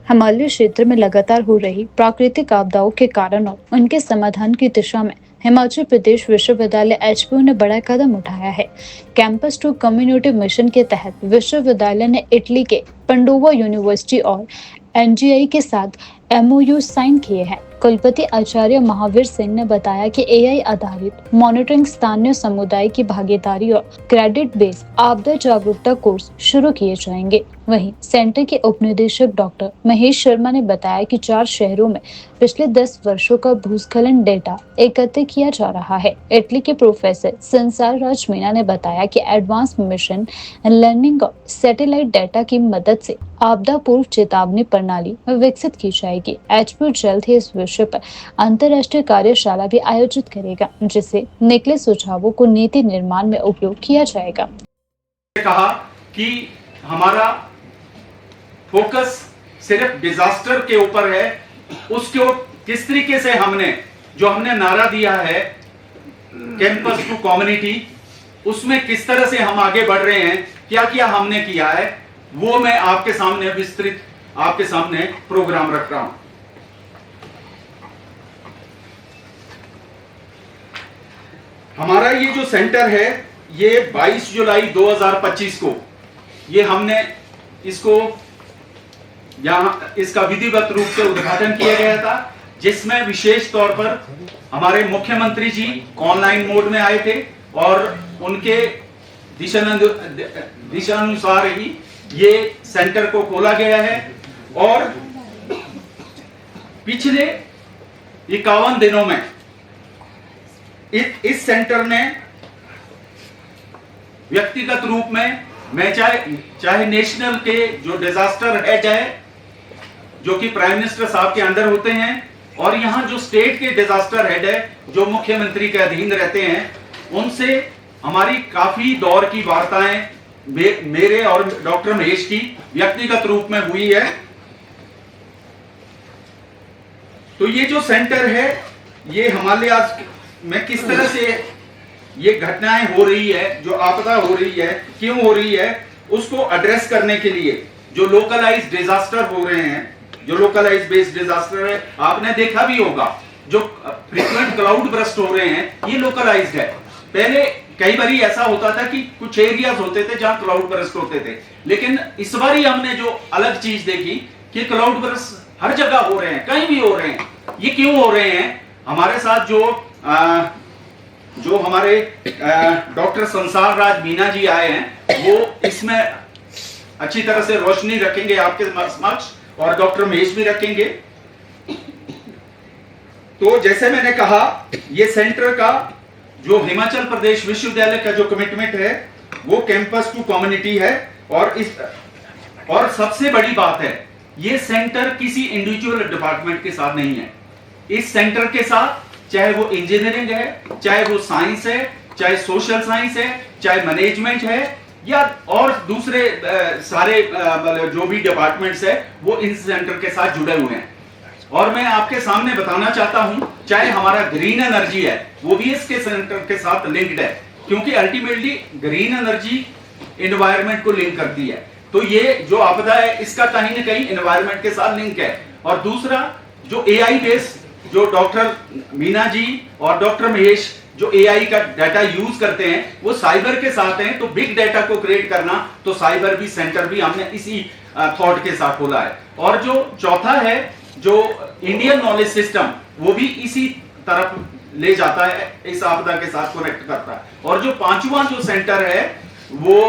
हिमालय क्षेत्र में लगातार हो रही प्राकृतिक आपदाओं के कारण और उनके समाधान की दिशा में हिमाचल प्रदेश विश्वविद्यालय एचपीयू ने बड़ा कदम उठाया है। कैंपस टू कम्युनिटी मिशन के तहत विश्वविद्यालय ने इटली के पंडोवा यूनिवर्सिटी और एनजीआई के साथ एमओयू साइन किए हैं। कुलपति आचार्य महावीर सिंह ने बताया कि एआई आधारित मॉनिटरिंग, स्थानीय समुदाय की भागीदारी और क्रेडिट बेस्ड आपदा जागरूकता कोर्स शुरू किए जाएंगे। वहीं सेंटर के उपनिदेशक डॉक्टर महेश शर्मा ने बताया कि 4 शहरों में पिछले 10 वर्षों का भूस्खलन डेटा एकत्र किया जा रहा है। इटली के प्रोफेसर संसार राज मीना ने बताया कि एडवांस मिशन लर्निंग और सैटेलाइट डेटा की मदद से आपदा पूर्व चेतावनी प्रणाली विकसित की जाएगी। एचपीयू जल्द ही इस विषय पर अंतर्राष्ट्रीय कार्यशाला भी आयोजित करेगा, जिससे निकले सुझावों को नीति निर्माण में उपयोग किया जाएगा। कहा कि हमारा फोकस सिर्फ डिजास्टर के ऊपर है, उसको किस तरीके से हमने नारा दिया है कैंपस टू कम्युनिटी, उसमें किस तरह से हम आगे बढ़ रहे हैं, क्या क्या हमने किया है, वो मैं आपके सामने विस्तृत आपके सामने प्रोग्राम रख रहा हूं। हमारा ये जो सेंटर है, ये 22 जुलाई 2025 को ये हमने इसको इसका विधिवत रूप से उद्घाटन किया गया था, जिसमें विशेष तौर पर हमारे मुख्यमंत्री जी ऑनलाइन मोड में आए थे और उनके दिशानुसार ही ये सेंटर को खोला गया है। और पिछले 51 दिनों में इस सेंटर में व्यक्तिगत रूप में मैं चाहे नेशनल के जो डिजास्टर हेड है, जो कि प्राइम मिनिस्टर साहब के अंडर होते हैं, और यहाँ जो स्टेट के डिजास्टर हेड है, जो मुख्यमंत्री के अधीन रहते हैं, उनसे हमारी काफी दौर की वार्ताएं मेरे और डॉक्टर महेश की व्यक्तिगत रूप में हुई है। तो ये जो सेंटर है, ये हिमालय में किस तरह से ये घटनाएं हो रही है, जो आपदा हो रही है, क्यों हो रही है, उसको एड्रेस करने के लिए जो लोकलाइज्ड डिजास्टर हो रहे हैं, जो लोकलाइज्ड बेस्ड डिजास्टर है, आपने देखा भी होगा, जो फ्रीक्वेंट क्लाउड बर्स्ट हो रहे हैं, ये लोकलाइज्ड है। पहले कई बार ऐसा होता था कि कुछ एरियाज होते थे जहां क्लाउड बर्स्ट होते थे, लेकिन इस बार ही हमने जो अलग चीज देखी कि क्लाउड बर्स्ट हर जगह हो रहे हैं, कहीं भी हो रहे हैं। ये क्यों हो रहे हैं? हमारे साथ जो हमारे डॉक्टर संसार राज मीना जी आए हैं, वो इसमें अच्छी तरह से रोशनी रखेंगे आपके समक्ष, और डॉक्टर महेश भी रखेंगे। तो जैसे मैंने कहा, ये सेंटर का जो हिमाचल प्रदेश विश्वविद्यालय का जो कमिटमेंट है, वो कैंपस टू कम्युनिटी है। और सबसे बड़ी बात है, ये सेंटर किसी इंडिविजुअल डिपार्टमेंट के साथ नहीं है। इस सेंटर के साथ चाहे वो इंजीनियरिंग है, चाहे वो साइंस है, चाहे सोशल साइंस है, चाहे मैनेजमेंट है, या और दूसरे सारे जो भी डिपार्टमेंट्स है, वो इस सेंटर के साथ जुड़े हुए हैं। और मैं आपके सामने बताना चाहता हूं, चाहे हमारा ग्रीन एनर्जी है, वो भी इसके सेंटर के साथ लिंक्ड है, क्योंकि अल्टीमेटली ग्रीन एनर्जी एनवायरनमेंट को लिंक करती है। तो ये जो आपदा है, इसका कहीं ना कहीं एनवायरनमेंट के साथ लिंक है। और दूसरा, जो एआई बेस्ड, जो डॉक्टर मीना जी और डॉक्टर महेश जो एआई का डाटा यूज करते हैं, वो साइबर के साथ हैं। तो बिग डाटा को क्रिएट करना, तो साइबर भी सेंटर भी हमने इसी थॉट के साथ खोला है। और जो चौथा है, जो इंडियन नॉलेज सिस्टम, वो भी इसी तरफ ले जाता है, इस आपदा के साथ कनेक्ट करता है। और जो पांचवा जो सेंटर है, वो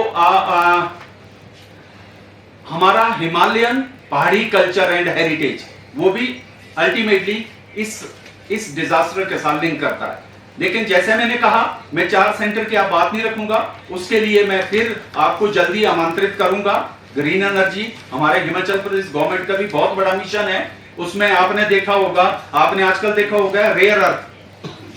हमारा हिमालयन पहाड़ी कल्चर एंड हेरिटेज, वो भी अल्टीमेटली इस डिजास्टर के साथ लिंक करता है। लेकिन जैसे मैंने कहा, मैं 4 सेंटर की आप बात नहीं रखूंगा, उसके लिए मैं फिर आपको जल्दी आमंत्रित करूंगा। ग्रीन एनर्जी हमारे हिमाचल प्रदेश गवर्नमेंट का भी बहुत बड़ा मिशन है। उसमें आपने देखा होगा, आपने आजकल देखा होगा, रेयर अर्थ,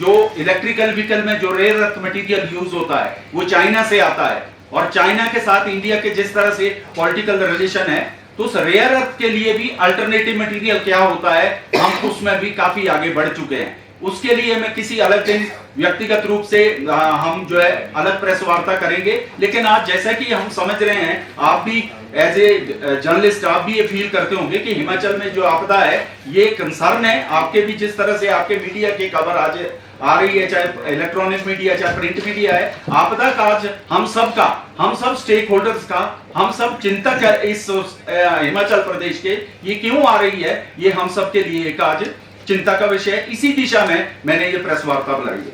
जो इलेक्ट्रिकल व्हीकल में जो रेयर अर्थ मटेरियल यूज होता है, वो चाइना से आता है। और चाइना के साथ इंडिया के जिस तरह से पॉलिटिकल रिलेशन है, तो उस रेयर अर्थ के लिए भी अल्टरनेटिव मटेरियल क्या होता है, हम उसमें भी काफी आगे बढ़ चुके हैं। उसके लिए मैं किसी अलग दिन व्यक्तिगत रूप से हम जो है अलग प्रेस वार्ता करेंगे। लेकिन आज जैसा कि हम समझ रहे हैं, आप भी एज ए जर्नलिस्ट आप भी ये फील करते होंगे कि हिमाचल में जो आपदा है ये कंसर्न है। आपके भी जिस तरह से आपके मीडिया की खबर आज आ रही है, चाहे इलेक्ट्रॉनिक मीडिया चाहे प्रिंट मीडिया है, आपदा का आज हम सब स्टेक होल्डर्स का, हम सब चिंतक है इस हिमाचल प्रदेश के, ये क्यों आ रही है, ये हम सब के लिए एक आज चिंता का विषय है। इसी दिशा में मैंने ये प्रेस वार्ता बुलाई है।